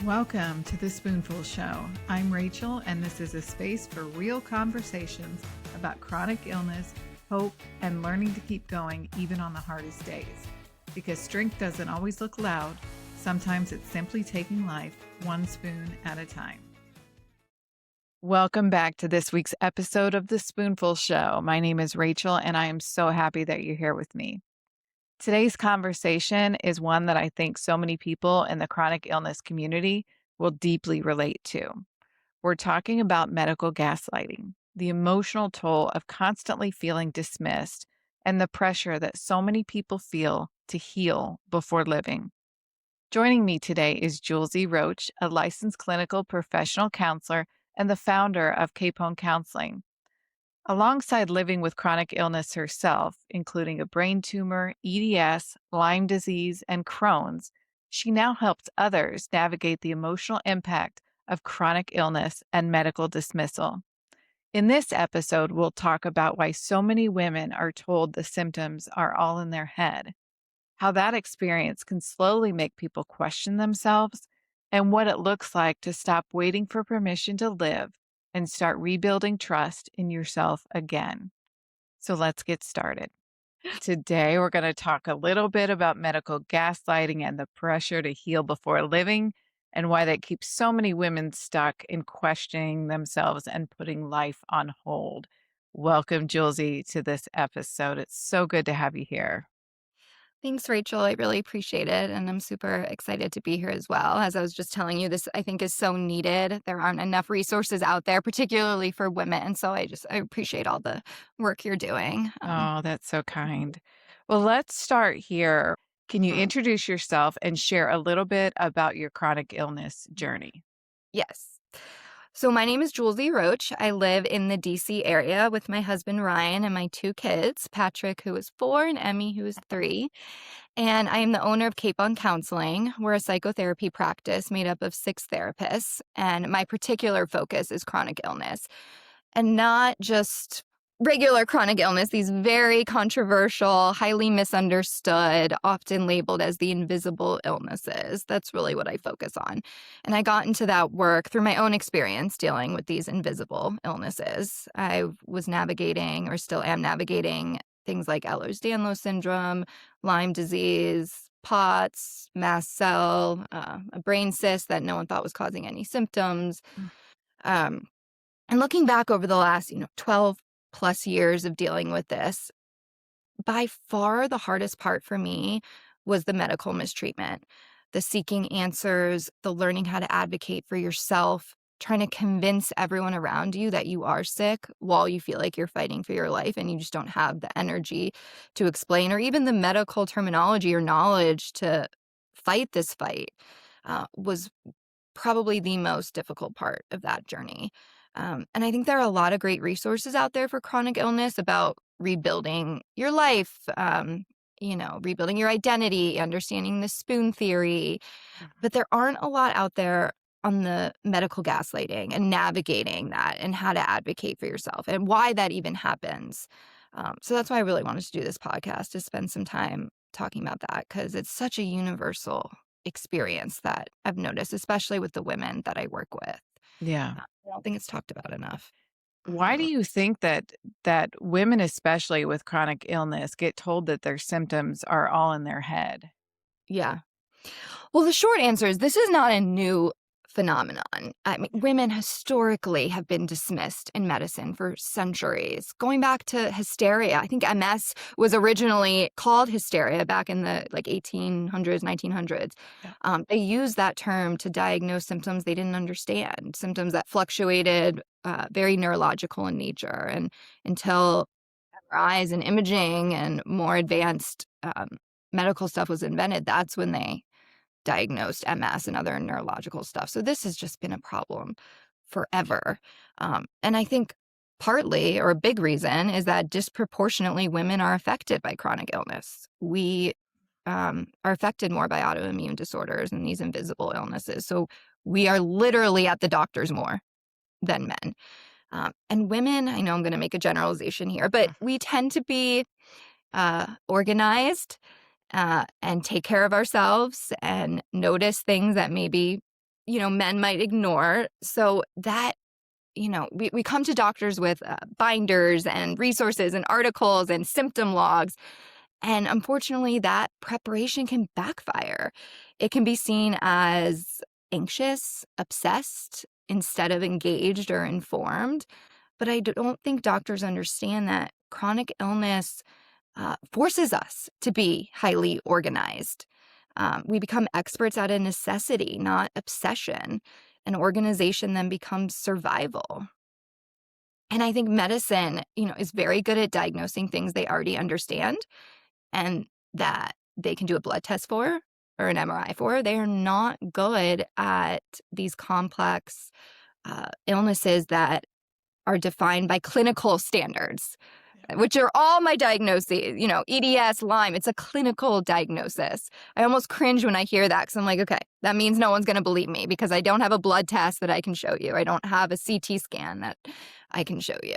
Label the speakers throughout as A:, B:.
A: Welcome to the Spoonful Show. I'm Rachel, and this is a space for real conversations about chronic illness, hope, and learning to keep going even on the hardest days. Because strength doesn't always look loud, sometimes it's simply taking life one spoon at a time. Welcome back to this week's episode of the Spoonful Show. My name is Rachel, and I am so happy that you're here with me. Today's conversation is one that I think so many people in the chronic illness community will deeply relate to. We're talking about medical gaslighting, the emotional toll of constantly feeling dismissed, and the pressure that so many people feel to heal before living. Joining me today is Julsey Roach, a licensed clinical professional counselor and the founder of Crohn Counseling. Alongside living with chronic illness herself, including a brain tumor, EDS, Lyme disease, and Crohn's, she now helps others navigate the emotional impact of chronic illness and medical dismissal. In this episode, we'll talk about why so many women are told the symptoms are all in their head, how that experience can slowly make people question themselves, and what it looks like to stop waiting for permission to live and start rebuilding trust in yourself again. So let's get started. Today, we're going to talk a little bit about medical gaslighting and the pressure to heal before living, and why that keeps so many women stuck in questioning themselves and putting life on hold. Welcome, Julsey, to this episode. It's so good to have you here.
B: Thanks, Rachel. I really appreciate it. And I'm super excited to be here as well. As I was just telling you, this I think is so needed. There aren't enough resources out there, particularly for women. So I appreciate all the work you're doing.
A: Oh, that's so kind. Well, let's start here. Can you introduce yourself and share a little bit about your chronic illness journey?
B: Yes. So my name is Julsey Roach. I live in the DC area with my husband, Ryan, and my two kids, Patrick, who is 4, and Emmy, who is 3. And I am the owner of Crohn Counseling. We're a psychotherapy practice made up of 6 therapists. And my particular focus is chronic illness. And not just regular chronic illness, these very controversial, highly misunderstood, often labeled as the invisible illnesses. That's really what I focus on. And I got into that work through my own experience dealing with these invisible illnesses. I was navigating, or still am navigating, things like Ehlers-Danlos syndrome, Lyme disease, POTS, mast cell, a brain cyst that no one thought was causing any symptoms. And looking back over the last, 12 plus years of dealing with this, by far the hardest part for me was the medical mistreatment, the seeking answers, the learning how to advocate for yourself, trying to convince everyone around you that you are sick while you feel like you're fighting for your life and you just don't have the energy to explain, or even the medical terminology or knowledge to fight this fight, was probably the most difficult part of that journey. And I think there are a lot of great resources out there for chronic illness about rebuilding your life, rebuilding your identity, understanding the spoon theory. But there aren't a lot out there on the medical gaslighting and navigating that and how to advocate for yourself and why that even happens. So that's why I really wanted to do this podcast, to spend some time talking about that, because it's such a universal experience that I've noticed, especially with the women that I work with.
A: Yeah.
B: I don't think it's talked about enough.
A: Why do you think that women, especially with chronic illness, get told that their symptoms are all in their head?
B: Yeah. Well, the short answer is this is not a new phenomenon. I mean, women historically have been dismissed in medicine for centuries, going back to hysteria. I think MS was originally called hysteria back in the 1800s, 1900s.
A: Yeah.
B: They used that term to diagnose symptoms they didn't understand, symptoms that fluctuated, very neurological in nature. And until MRIs and imaging and more advanced medical stuff was invented, that's when they diagnosed MS and other neurological stuff. So this has just been a problem forever. And I think partly, or a big reason, is that disproportionately women are affected by chronic illness. We are affected more by autoimmune disorders and these invisible illnesses. So we are literally at the doctors more than men. And women, I know I'm going to make a generalization here, but we tend to be organized and take care of ourselves and notice things that maybe men might ignore. So that, we come to doctors with binders and resources and articles and symptom logs. And unfortunately, that preparation can backfire. It can be seen as anxious, obsessed, instead of engaged or informed. But I don't think doctors understand that chronic illness forces us to be highly organized. We become experts out of necessity, not obsession. An organization then becomes survival. And I think medicine, is very good at diagnosing things they already understand and that they can do a blood test for or an MRI for. They are not good at these complex illnesses that are defined by clinical standards, which are all my diagnoses, EDS, Lyme. It's a clinical diagnosis. I almost cringe when I hear that because I'm like, okay, that means no one's going to believe me because I don't have a blood test that I can show you. I don't have a CT scan that I can show you.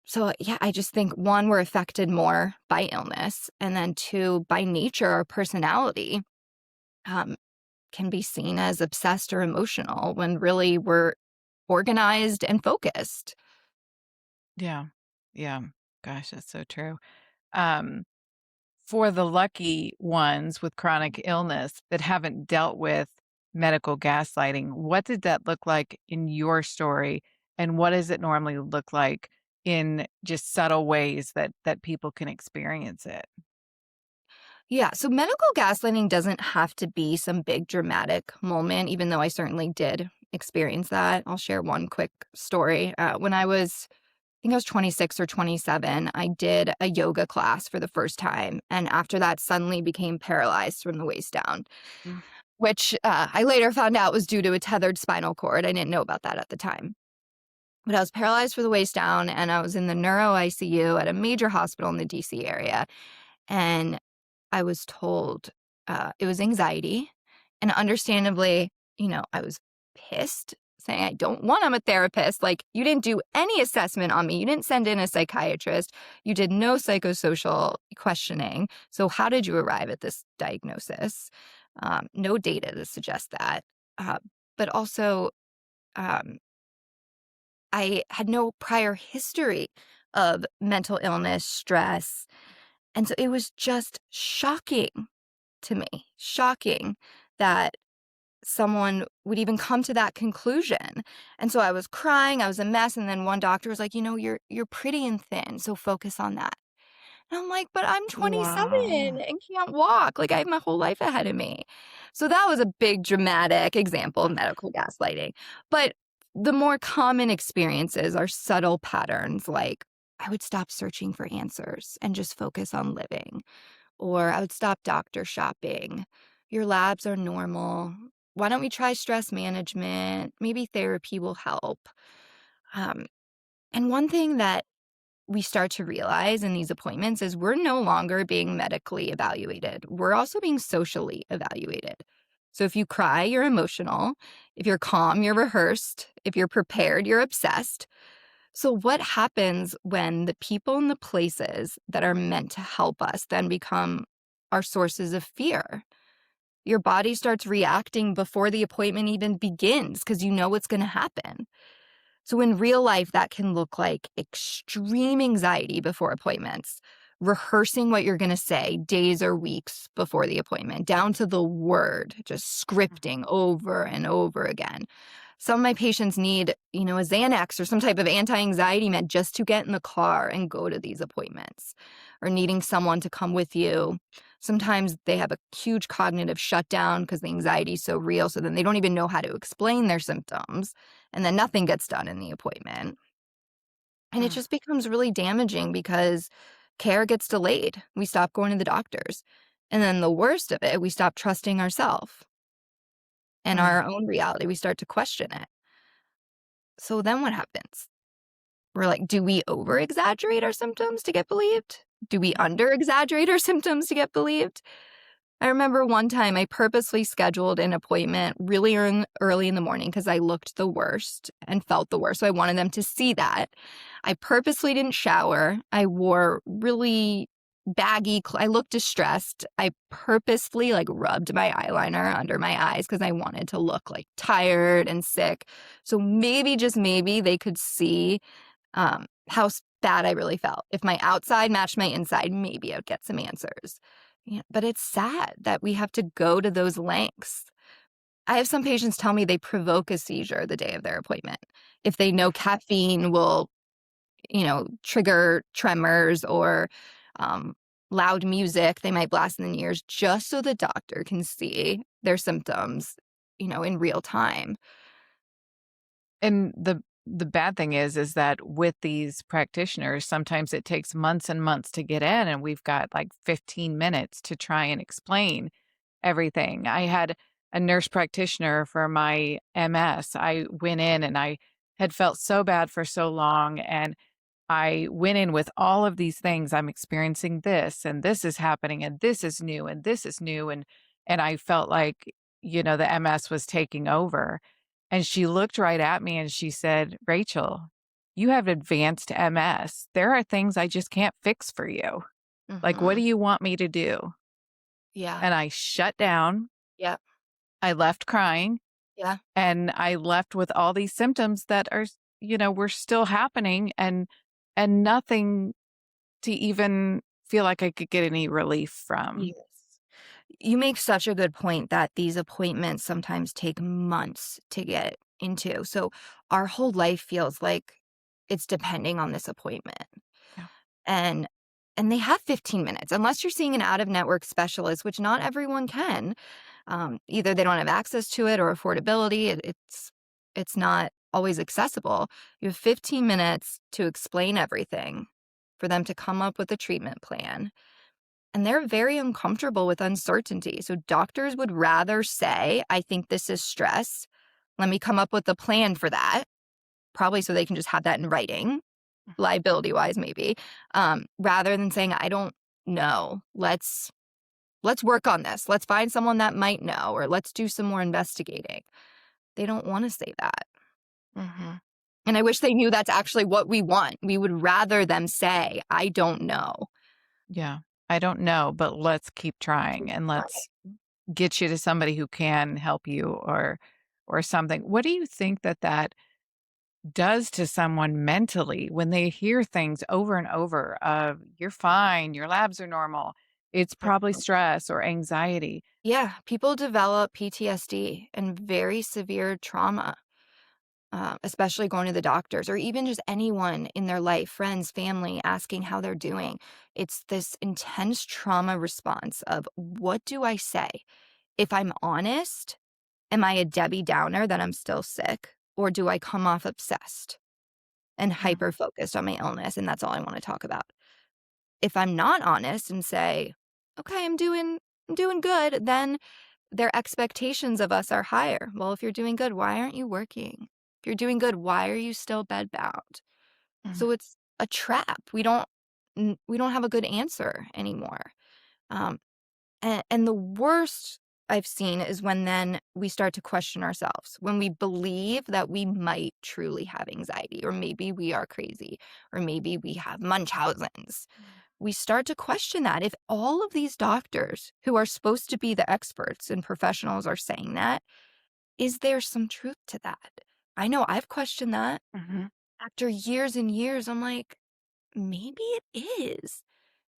B: So yeah, I just think one, we're affected more by illness, and then two, by nature, our personality can be seen as obsessed or emotional when really we're organized and focused.
A: Yeah. Yeah. Gosh, that's so true. Um, for the lucky ones with chronic illness that haven't dealt with medical gaslighting, what did that look like in your story? And what does it normally look like in just subtle ways that people can experience it?
B: Yeah, so medical gaslighting doesn't have to be some big dramatic moment, even though I certainly did experience that. I'll share one quick story. When I think I was 26 or 27, I did a yoga class for the first time. And after that, suddenly became paralyzed from the waist down,
A: Mm.
B: which I later found out was due to a tethered spinal cord. I didn't know about that at the time. But I was paralyzed for the waist down, and I was in the neuro ICU at a major hospital in the DC area. And I was told it was anxiety. And understandably, I was pissed, saying, I don't want, I'm a therapist. Like, you didn't do any assessment on me. You didn't send in a psychiatrist. You did no psychosocial questioning. So how did you arrive at this diagnosis? No data to suggest that. But also, um, I had no prior history of mental illness, stress. And so it was just shocking to me, shocking that someone would even come to that conclusion. And so I was crying, I was a mess, and then one doctor was like, you're pretty and thin, so focus on that. And I'm like, but I'm 27
A: Wow.
B: and can't walk. Like, I have my whole life ahead of me. So that was a big dramatic example of medical gaslighting. But the more common experiences are subtle patterns, like I would stop searching for answers and just focus on living. Or I would stop doctor shopping. Your labs are normal. Why don't we try stress management? Maybe therapy will help. Um, and one thing that we start to realize in these appointments is we're no longer being medically evaluated. We're also being socially evaluated. So if you cry, you're emotional. If you're calm, you're rehearsed. If you're prepared, you're obsessed. So what happens when the people and the places that are meant to help us then become our sources of fear? Your body starts reacting before the appointment even begins because you know what's going to happen. So in real life, that can look like extreme anxiety before appointments, rehearsing what you're going to say days or weeks before the appointment, down to the word, just scripting over and over again. Some of my patients need, a Xanax or some type of anti-anxiety med just to get in the car and go to these appointments, or needing someone to come with you. Sometimes they have a huge cognitive shutdown because the anxiety is so real, so then they don't even know how to explain their symptoms, and then nothing gets done in the appointment. And it
A: Mm.
B: just becomes really damaging because care gets delayed. We stop going to the doctors. And then the worst of it, we stop trusting ourselves and
A: Mm.
B: our own reality. We start to question it. So then what happens? We're like, do we over exaggerate our symptoms to get believed? Do we under exaggerate our symptoms to get believed? I remember one time I purposely scheduled an appointment really early in the morning because I looked the worst and felt the worst. So I wanted them to see that. I purposely didn't shower. I wore really baggy. I looked distressed. I purposefully like rubbed my eyeliner under my eyes because I wanted to look like tired and sick. So maybe, just maybe, they could see how bad I really felt. If my outside matched my inside, maybe I'd get some answers. Yeah, but it's sad that we have to go to those lengths. I have some patients tell me they provoke a seizure the day of their appointment if they know caffeine will, trigger tremors or um, loud music they might blast in the ears just so the doctor can see their symptoms, in real time.
A: And the bad thing is that with these practitioners, sometimes it takes months and months to get in, and we've got like 15 minutes to try and explain everything. I had a nurse practitioner for my MS. I went in and I had felt so bad for so long, and I went in with all of these things. I'm experiencing this, and this is happening, and this is new, and this is new, and I felt like, the MS was taking over. And she looked right at me and she said, "Rachel, you have advanced MS. There are things I just can't fix for you. Like, what do
B: Hmm.
A: you want me to do?"
B: Yeah.
A: And I shut down.
B: Yeah.
A: I left crying,
B: Yeah.
A: and I left with all these symptoms that are, were still happening, and nothing to even feel like I could get any relief from.
B: Yes. You make such a good point that these appointments sometimes take months to get into. So our whole life feels like it's depending on this appointment.
A: Yeah.
B: And and they have 15 minutes unless you're seeing an out-of-network specialist, which not everyone can. Either they don't have access to it or affordability. It's not always accessible. You have 15 minutes to explain everything, for them to come up with a treatment plan. And they're very uncomfortable with uncertainty. So doctors would rather say, I think this is stress. Let me come up with a plan for that. Probably so they can just have that in writing, liability wise, maybe, rather than saying, I don't know. Let's work on this. Let's find someone that might know, or let's do some more investigating. They don't want to say that.
A: Mhm.
B: And I wish they knew that's actually what we want. We would rather them say, I don't know.
A: Yeah. I don't know, but let's keep trying and let's get you to somebody who can help you or something. What do you think that does to someone mentally when they hear things over and over of "You're fine, your labs are normal." It's probably stress or anxiety.
B: Yeah, people develop PTSD and very severe trauma, especially going to the doctors or even just anyone in their life, friends, family, asking how they're doing. It's this intense trauma response of, what do I say? If I'm honest, am I a Debbie Downer that I'm still sick? Or do I come off obsessed and
A: Yeah.
B: hyper focused on my illness? And that's all I want to talk about. If I'm not honest and say, okay, I'm doing good, then their expectations of us are higher. Well, if you're doing good, why aren't you working? If you're doing good, why are you still bedbound?
A: Mm.
B: So it's a trap. We don't have a good answer anymore. Um, and the worst I've seen is when then we start to question ourselves, when we believe that we might truly have anxiety, or maybe we are crazy, or maybe we have Munchausen's. We start to question that. If all of these doctors who are supposed to be the experts and professionals are saying that, is there some truth to that? I know I've questioned that.
A: Mhm.
B: After years and years, I'm like, maybe it is.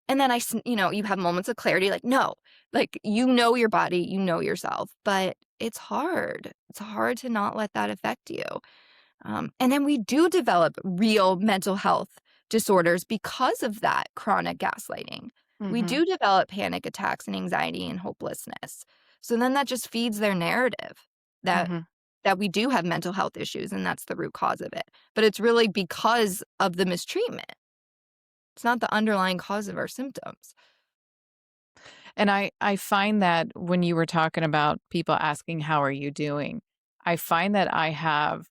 B: And then you have moments of clarity, like, no, like, your body, yourself, but it's hard. It's hard to not let that affect you. And then we do develop real mental health disorders because of that chronic gaslighting. We
A: Mhm.
B: do develop panic attacks and anxiety and hopelessness. So then that just feeds their narrative that
A: Mhm.
B: that we do have mental health issues and that's the root cause of it. But it's really because of the mistreatment. It's not the underlying cause of our symptoms.
A: And I find that when you were talking about people asking, "How are you doing?" I find that I have,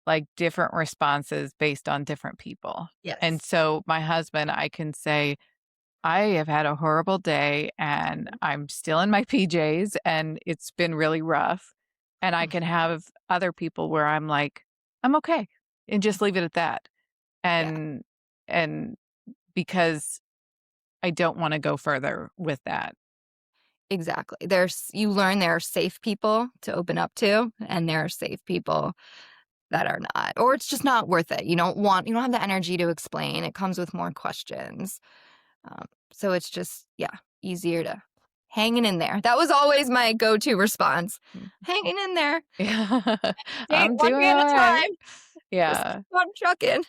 A: like, different responses based on different people. And
B: Yes.
A: so my husband, I can say, "I have had a horrible day, and I'm still in my PJs, and it's been really rough." And I can
B: Mhm.
A: have other people where I'm like, "I'm okay," and just leave it at that.
B: Yeah.
A: And because I don't wanna go further with that.
B: Exactly. You learn there are safe people to open up to, and there are safe people that are not, or it's just not worth it. You don't have the energy to explain. It comes with more questions. So it's just, yeah, easier to hanging in there. That was always my go-to response.
A: Mm.
B: Hanging in there.
A: Yeah.
B: Day
A: I'm
B: one
A: doing
B: day at a
A: alright.
B: time. Just
A: Yeah.
B: keep on trucking.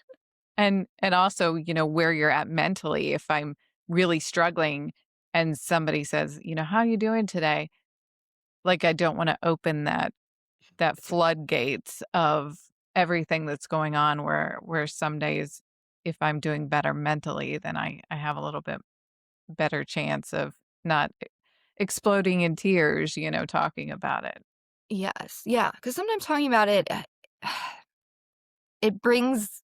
A: And also, where you're at mentally, if I'm really struggling and somebody says, "How are you doing today?" Like, I don't wanna open that floodgates of everything that's going on where some days, if I'm doing better mentally, then I have a little bit better chance of not exploding in tears, talking about it.
B: Yes. Yeah. Because sometimes talking about it, it brings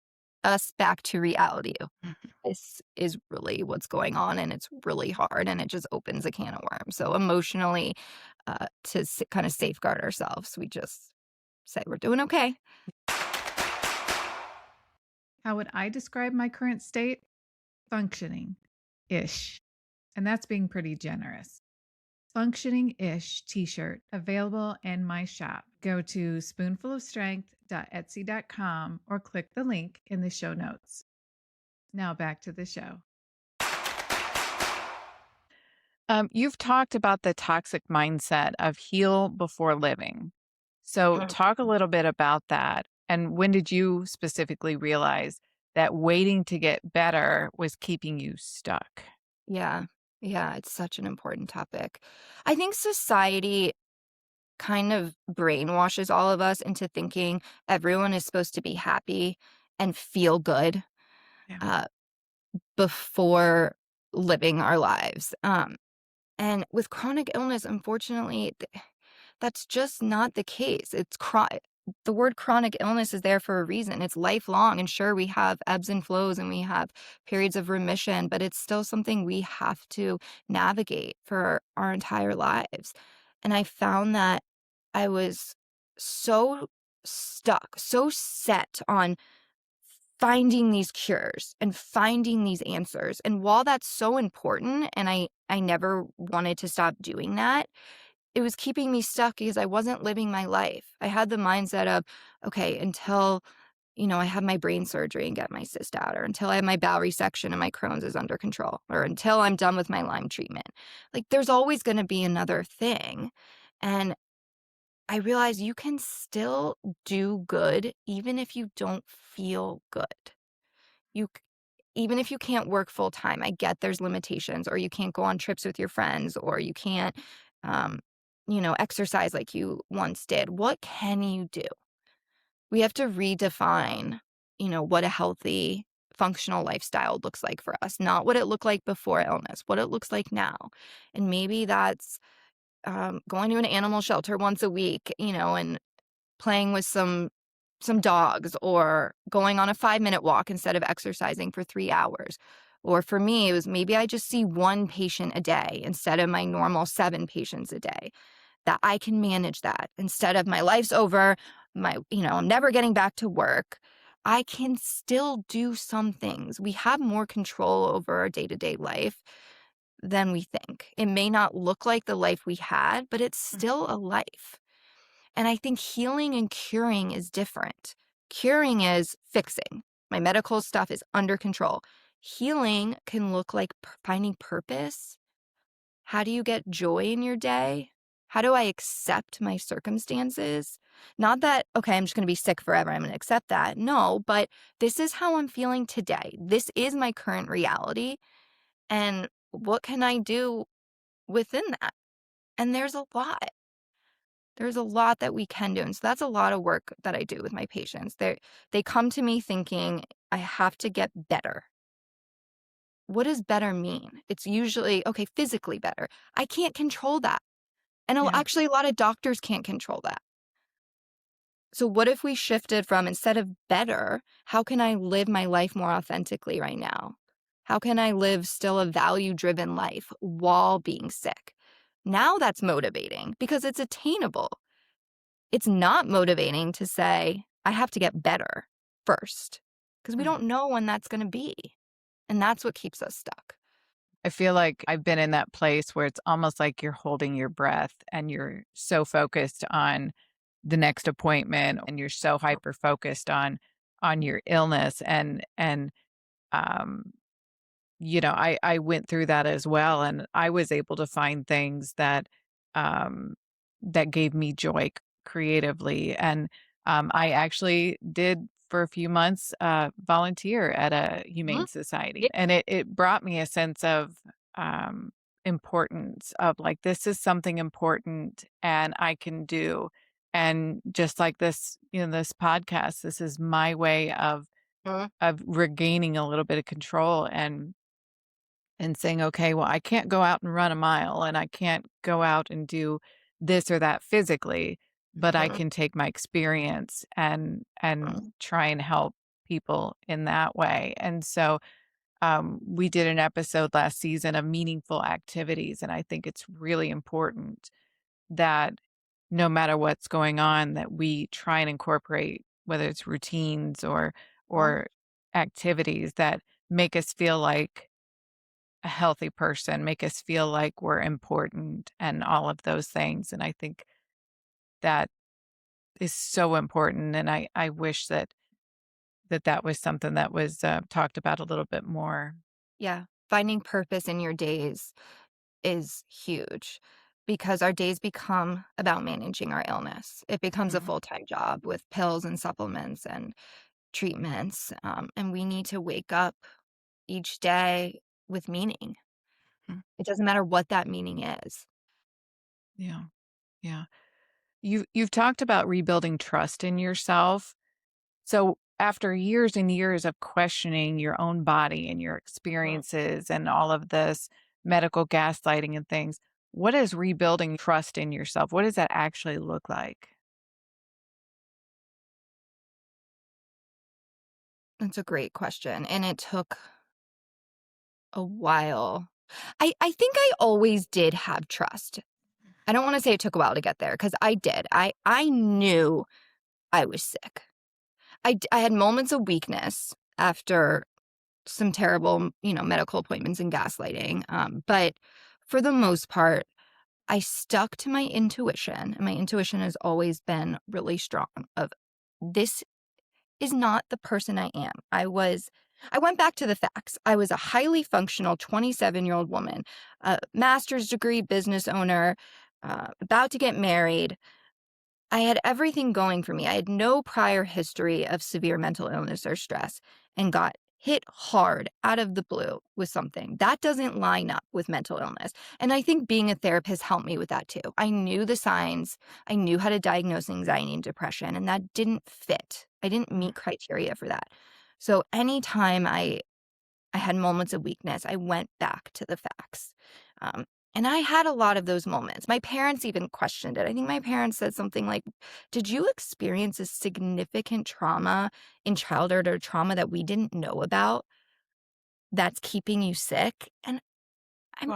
B: us back to reality.
A: Mhm.
B: This is really what's going on, and it's really hard, and it just opens a can of worms. So emotionally, to kind of safeguard ourselves, we just say we're doing okay.
A: How would I describe my current state? Functioning ish. And that's being pretty generous. Functioning ish t shirt available in my shop. Go to spoonfulofstrength.etsy.com or click the link in the show notes. Now back to the show. You've talked about the toxic mindset of heal before living. So,
B: Mm.
A: talk a little bit about that. And when did you specifically realize that waiting to get better was keeping you stuck?
B: Yeah. Yeah. It's such an important topic. I think society kind of brainwashes all of us into thinking everyone is supposed to be happy and feel good
A: Yeah.
B: uh, before living our lives. And with chronic illness, unfortunately, that's just not the case. The word chronic illness is there for a reason. It's lifelong. And sure, we have ebbs and flows and we have periods of remission, but it's still something we have to navigate for our entire lives. And I found that I was so stuck, so set on finding these cures and finding these answers. And while that's so important, and I never wanted to stop doing that, it was keeping me stuck because I wasn't living my life. I had the mindset of, okay, until, I have my brain surgery and get my cyst out, or until I have my bowel resection and my Crohn's is under control, or until I'm done with my Lyme treatment. Like there's always going to be another thing. And I realized you can still do good even if you don't feel good. You c Even if you can't work full time, I get there's limitations, or you can't go on trips with your friends, or you can't, um, exercise like you once did. What can you do? We have to redefine, what a healthy, functional lifestyle looks like for us, not what it looked like before illness, what it looks like now. And maybe that's, going to an animal shelter once a week, and playing with some dogs, or going on a 5-minute walk instead of exercising for 3 hours. Or for me, it was maybe I just see 1 patient a day instead of my normal 7 patients a day, that I can manage that instead of my life's over, I'm never getting back to work. I can still do some things. We have more control over our day-to-day life than we think. It may not look like the life we had, but it's
A: Mm.
B: still a life. And I think healing and curing is different. Curing is fixing. My medical stuff is under control. Healing can look like finding purpose. How do you get joy in your day? How do I accept my circumstances? Not that, okay, I'm just going to be sick forever. I'm going to accept that. No, but this is how I'm feeling today. This is my current reality. And what can I do within that? And there's a lot. There's a lot that we can do, and so that's a lot of work that I do with my patients. They come to me thinking, "I have to get better." What does better mean? It's usually, okay, physically better. I can't control that, and
A: Yeah.
B: actually, a lot of doctors can't control that. So what if we shifted from, instead of better, how can I live my life more authentically right now? How can I live still a value-driven life while being sick? Now that's motivating because it's attainable. It's not motivating to say, "I have to get better first," because we
A: Mm.
B: don't know when that's gonna be, and that's what keeps us stuck.
A: I feel like I've been in that place where it's almost like you're holding your breath and you're so focused on the next appointment and you're so hyper focused on your illness and um I went through that as well, and I was able to find things um, that gave me joy creatively, and, I actually did for a few months, volunteer at a
B: Mhm.
A: humane society,
B: Yeah.
A: and it brought me a sense of, um, importance of, like, this is something important and I can do, and just like this podcast, this is my way
B: Mhm.
A: of regaining a little bit of control and saying, "Okay, well, I can't go out and run a mile, and I can't go out and do this or that physically, but I
B: Mhm.
A: can take my experience and
B: Mhm.
A: try and help people in that way." And so, we did an episode last season of meaningful activities, and I think it's really important that no matter what's going on, that we try and incorporate, whether it's routines
B: Mhm.
A: or activities that make us feel like a healthy person, make us feel like we're important and all of those things, and I think that is so important, and I wish that was something that was, talked about a little bit more.
B: Yeah. Finding purpose in your days is huge because our days become about managing our illness. It becomes a
A: Mhm,
B: full-time job with pills and supplements and treatments, and we need to wake up each day with meaning.
A: mhm.
B: It doesn't matter what that meaning is.
A: Yeah, yeah. You've talked about rebuilding trust in yourself. So, after years and years of questioning your own body and your
B: Mm.
A: experiences and all of this medical gaslighting and things, what is rebuilding trust in yourself? What does that actually look like?
B: That's a great question, and it took a while. I think I always did have trust. I don't wanna say it took a while to get there because I did. I knew I was sick. I had moments of weakness after some terrible, medical appointments and gaslighting, but for the most part, I stuck to my intuition, and my intuition has always been really strong of, "This is not the person I am." I went back to the facts. I was a highly functional 27-year-old woman, a master's degree business owner, about to get married. I had everything going for me. I had no prior history of severe mental illness or stress and got hit hard out of the blue with something. That doesn't line up with mental illness. And I think being a therapist helped me with that too. I knew the signs, I knew how to diagnose anxiety and depression, and that didn't fit. I didn't
A: Mm,
B: meet criteria for that. So anytime I had moments of weakness. I went back to the facts. Um, and I had a lot of those moments. My parents even questioned it. I think my parents said something like, "Did you experience a significant trauma in childhood or trauma that we didn't know about that's keeping you sick?" And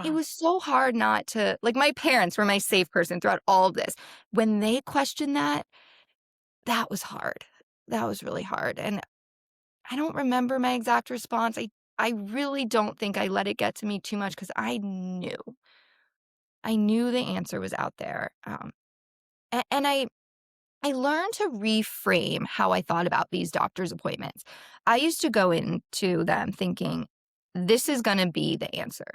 B: it
A: wow.
B: was so hard not to, like, my parents were my safe person throughout all of this. When they questioned that, that was hard. That was really hard. And I don't remember my exact response. I really don't think I let it get to me too much because I knew. I knew the answer was out there. And I learned to reframe how I thought about these doctor's appointments. I used to go into them thinking, this is going to be the answer.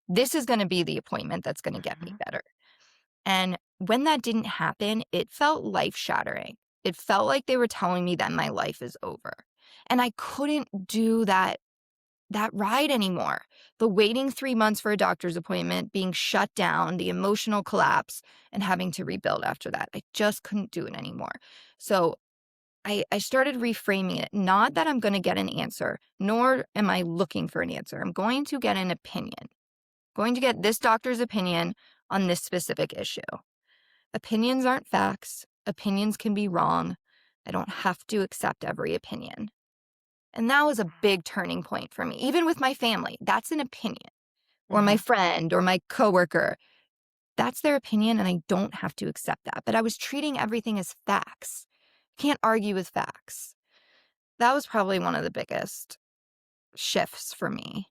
B: This is going to be the appointment that's going to get me
A: Mhm.
B: better. And when that didn't happen, it felt life shattering. It felt like they were telling me that my life is over. And I couldn't do that ride anymore. The waiting 3 months for a doctor's appointment, being shut down, the emotional collapse, and having to rebuild after that. I just couldn't do it anymore. So I started reframing it. Not that I'm going to get an answer, nor am I looking for an answer. I'm going to get an opinion, going to get this doctor's opinion on this specific issue. Opinions aren't facts. Opinions can be wrong. I don't have to accept every opinion. And that was a big turning point for me, even with my family. That's an opinion. Or my
A: Mhm.
B: friend or my coworker. That's their opinion, and I don't have to accept that. But I was treating everything as facts. Can't argue with facts. That was probably one of the biggest shifts for me.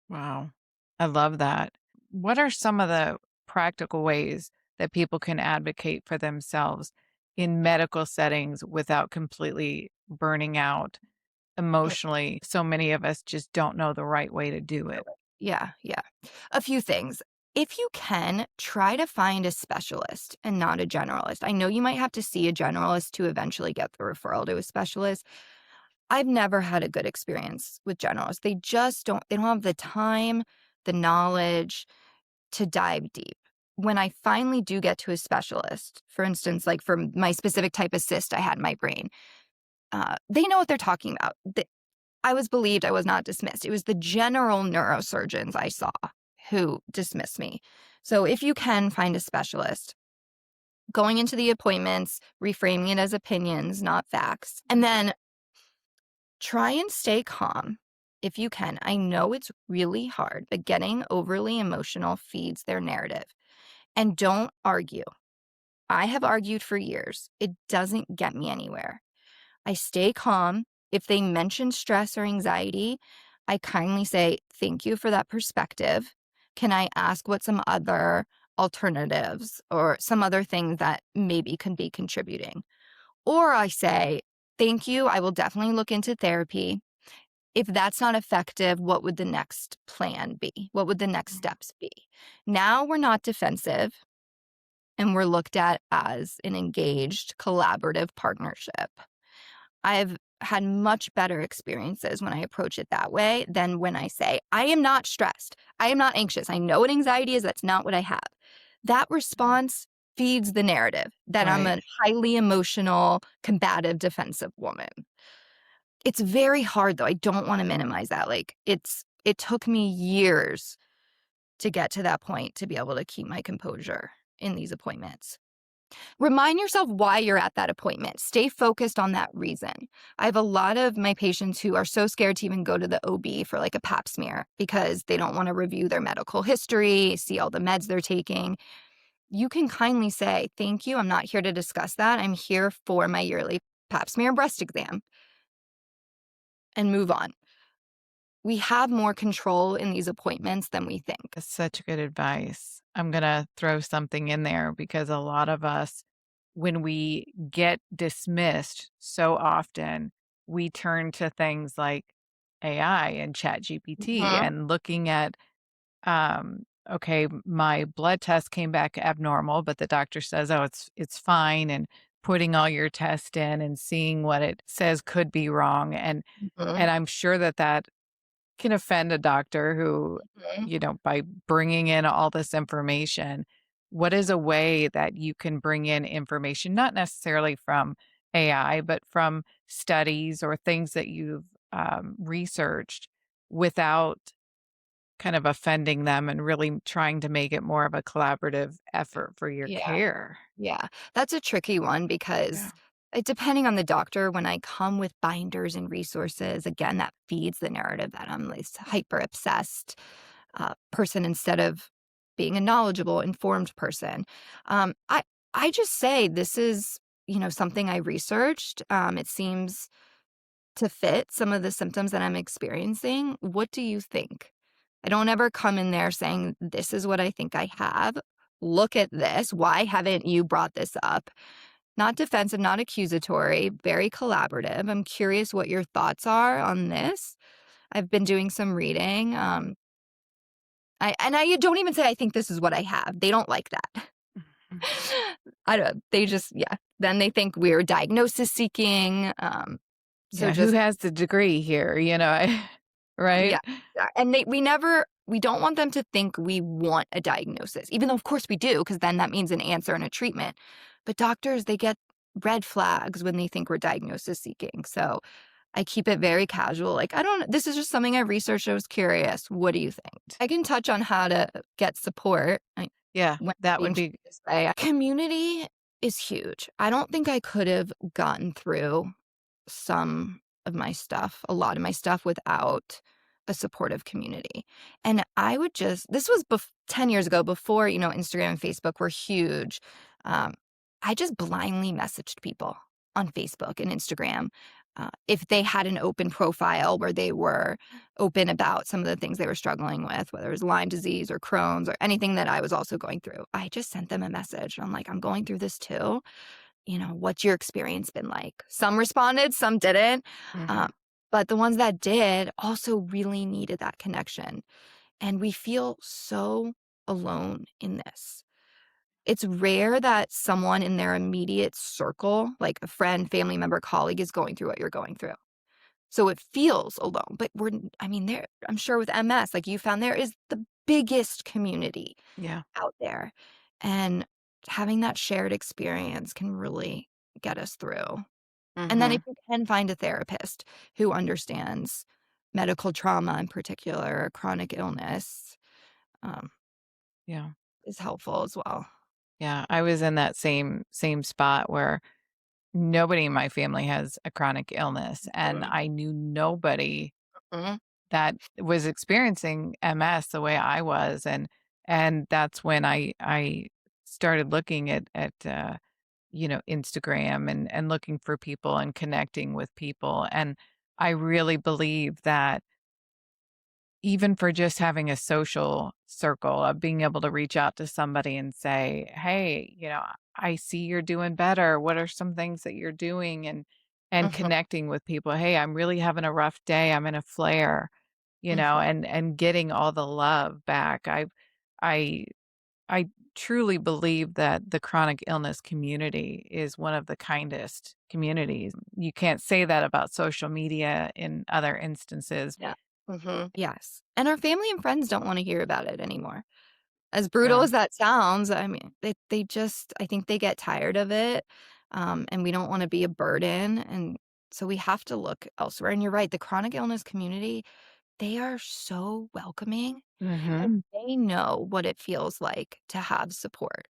A: Wow. I love that. What are some of the practical ways that people can advocate for themselves in medical settings without completely burning out emotionally? So many of us just don't know the right way to do it.
B: Yeah, yeah. A few things. If you can, try to find a specialist and not a generalist. I know you might have to see a generalist to eventually get the referral to a specialist. I've never had a good experience with generalists. They don't have the time, the knowledge to dive deep. When I finally do get to a specialist, for instance, like for my specific type of cyst I had in my brain, they know what they're talking about. I was believed, I was not dismissed. It was the general neurosurgeons I saw who dismissed me. So if you can find a specialist, going into the appointments, reframing it as opinions, not facts, and then try and stay calm if you can. I know it's really hard, but getting overly emotional feeds their narrative. And don't argue. I have argued for years. It doesn't get me anywhere. I stay calm. If they mention stress or anxiety, I kindly say, thank you for that perspective. Can I ask what some other alternatives or some other things that maybe can be contributing? Or I say, thank you. I will definitely look into therapy. If that's not effective, what would the next plan be? What would the next steps be? Now we're not defensive and we're looked at as an engaged, collaborative partnership. I've had much better experiences when I approach it that way than when I say, I am not stressed. I am not anxious. I know what anxiety is. That's not what I have. That response feeds the narrative that I'm
A: Right.
B: a highly emotional, combative, defensive woman. It's very hard though. I don't want to minimize that. It took me years to get to that point to be able to keep my composure in these appointments. Remind yourself why you're at that appointment. Stay focused on that reason. I have a lot of my patients who are so scared to even go to the OB for like a pap smear because they don't want to review their medical history, see all the meds they're taking. You can kindly say, thank you. I'm not here to discuss that. I'm here for my yearly pap smear and breast exam, and move on. We have more control in these appointments than we think.
A: That's such good advice. I'm going to throw something in there because a lot of us, when we get dismissed so often, we turn to things like AI and Chat GPT
B: Mhm,
A: and looking at, okay, my blood test came back abnormal, but the doctor says, oh, it's fine. And putting all your tests in and seeing what it says could be wrong.
B: mhm,
A: And I'm sure that that can offend a doctor who,
B: mhm.
A: by bringing in all this information, what is a way that you can bring in information, not necessarily from AI, but from studies or things that you've researched without kind of offending them and really trying to make it more of a collaborative effort for your
B: Yeah.
A: care?
B: Yeah, that's a tricky one
A: Yeah.
B: because depending on the doctor, when I come with binders and resources, again, that feeds the narrative that I'm this hyper obsessed person instead of being a knowledgeable, informed person. Um, I I just say this is something I researched. It seems to fit some of the symptoms that I'm experiencing. What do you think? I don't ever come in there saying, this is what I think I have. Look at this. Why haven't you brought this up? Not defensive, not accusatory, very collaborative. I'm curious what your thoughts are on this. I've been doing some reading. I don't even say I think this is what I have. They don't like that.
A: Mhm.
B: I don't. They just yeah. Then they think we're diagnosis seeking. So
A: Yeah, who
B: just
A: has the degree here, right?
B: yeah, yeah, and we don't want them to think we want a diagnosis, even though of course we do, because then that means an answer and a treatment. But doctors, they get red flags when they think we're diagnosis seeking. So I keep it very casual. Like, I don't, this is just something I researched. I was curious. What do you think? I can touch on how to get support.
A: Yeah,
B: When
A: that would
B: being
A: be
B: to say, community is huge. I don't think I could have gotten through some of my stuff, a lot of my stuff without a supportive community. And I would this was 10 years ago before, Instagram and Facebook were huge. Um, I just blindly messaged people on Facebook and Instagram. If they had an open profile where they were open about some of the things they were struggling with, whether it was Lyme disease or Crohn's or anything that I was also going through, I just sent them a message. I'm like, I'm going through this too. What's your experience been like? Some responded, some didn't.
A: Mhm.
B: Um, but the ones that did also really needed that connection. And we feel so alone in this. It's rare that someone in their immediate circle, like a friend, family member, colleague, is going through what you're going through. So it feels alone. But I'm sure with MS, like you found, there is the biggest community
A: Yeah.
B: out there. And having that shared experience can really get us through. And then if
A: Mhm.
B: you can find a therapist who understands medical trauma in particular, or chronic illness, um,
A: Yeah.
B: is helpful as well.
A: Yeah. I was in that same spot where nobody in my family has a chronic illness, and
B: Mhm,
A: I knew nobody
B: mhm,
A: that was experiencing MS the way I was, and that's when I started looking at Instagram and looking for people and connecting with people, and I really believe that even for just having a social circle of being able to reach out to somebody and say, "Hey, I see you're doing better. What are some things that you're doing?" And
B: mhm,
A: connecting with people. "Hey, I'm really having a rough day. I'm in a flare,"
B: mhm.
A: and getting all the love back. I I truly believe that the chronic illness community is one of the kindest communities. You can't say that about social media in other instances.
B: Yeah. Yes. And our family and friends don't wanna hear about it anymore. As brutal
A: Yeah.
B: as that sounds, I mean, I think they get tired of it, and we don't wanna be a burden, and so we have to look elsewhere, and you're right, the chronic illness community, they are so welcoming,
A: Mhm.
B: and they know what it feels like to have support.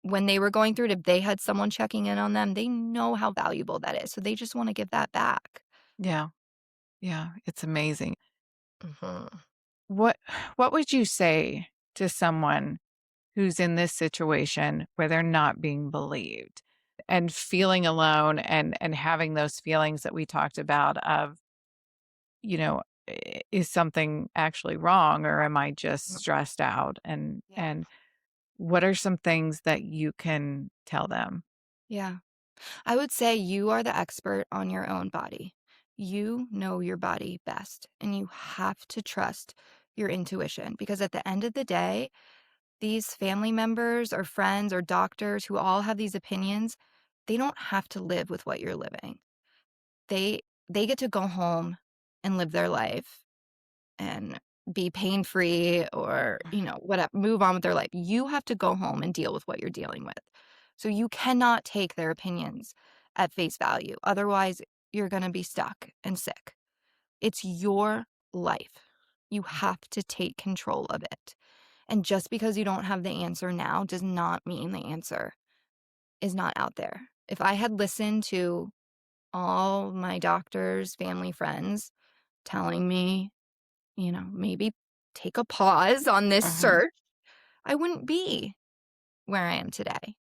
B: When they were going through it, if they had someone checking in on them, they know how valuable that is, so they just wanna give that back.
A: Yeah. Yeah, it's amazing.
B: Mhm.
A: What what would you say to someone who's in this situation where they're not being believed and feeling alone and having those feelings that we talked about of, is something actually wrong or am I just
B: Mm,
A: stressed out?
B: yeah,
A: And what are some things that you can tell them?
B: yeah. I would say you are the expert on your own body. You know your body best, and you have to trust your intuition because at the end of the day, these family members or friends or doctors who all have these opinions, they don't have to live with what you're living. They they get to go home and live their life and be pain free or, whatever, move on with their life. You have to go home and deal with what you're dealing with. So you cannot take their opinions at face value. Otherwise, you're going to be stuck and sick. It's your life. You have to take control of it. And just because you don't have the answer now does not mean the answer is not out there. If I had listened to all my doctors, family, friends telling me, maybe take a pause on this
A: Mhm.
B: search, I wouldn't be where I am today.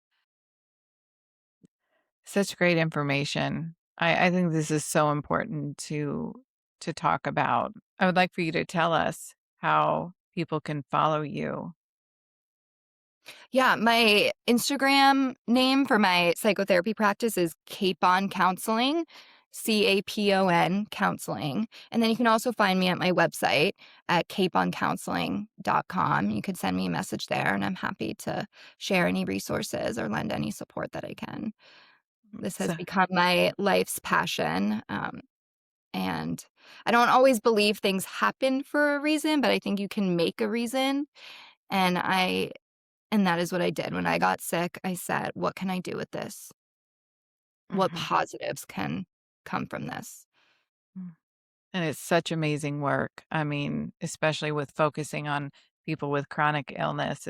A: Such great information. I think this is so important to talk about. I would like for you to tell us how people can follow you.
B: Yeah, my Instagram name for my psychotherapy practice is Capon Counseling, CAPON Counseling. And then you can also find me at my website at caponcounseling.com. You could send me a message there, and I'm happy to share any resources or lend any support that I can. This has
A: So
B: become my life's passion. And I don't always believe things happen for a reason, but I think you can make a reason. And I and that is what I did. When I got sick, I said, "What can I do with this? What
A: mhm.
B: positives can come from this?"
A: Mm. And it's such amazing work. I mean, especially with focusing on people with chronic illness,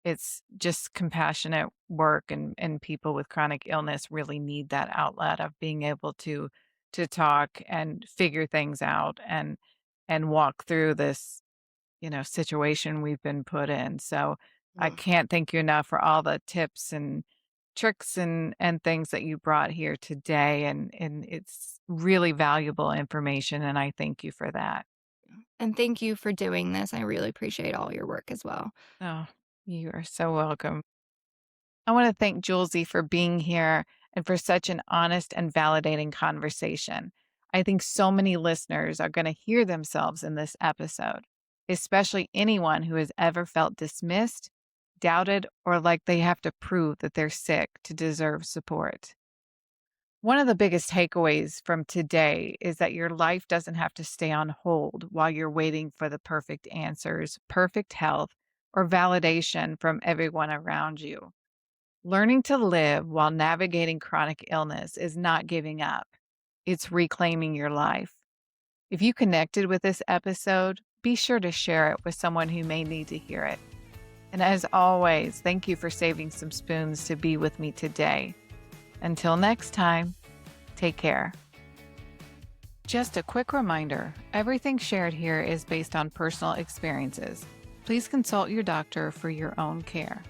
A: it's just compassionate work and people with chronic illness really need that outlet of being able to talk and figure things out and walk through this, situation we've been put in. So I
B: Mm,
A: can't thank you enough for all the tips and tricks and things that you brought here today, and it's really valuable information, and I thank you for that.
B: And thank you for doing this. I really appreciate all your work as well.
A: Oh, you are so welcome. I want to thank Julesy for being here and for such an honest and validating conversation. I think so many listeners are going to hear themselves in this episode, especially anyone who has ever felt dismissed, doubted, or like they have to prove that they're sick to deserve support. One of the biggest takeaways from today is that your life doesn't have to stay on hold while you're waiting for the perfect answers, perfect health, or validation from everyone around you. Learning to live while navigating chronic illness is not giving up, it's reclaiming your life. If you connected with this episode, be sure to share it with someone who may need to hear it. And as always, thank you for saving some spoons to be with me today. Until next time, take care. Just a quick reminder, everything shared here is based on personal experiences. Please consult your doctor for your own care.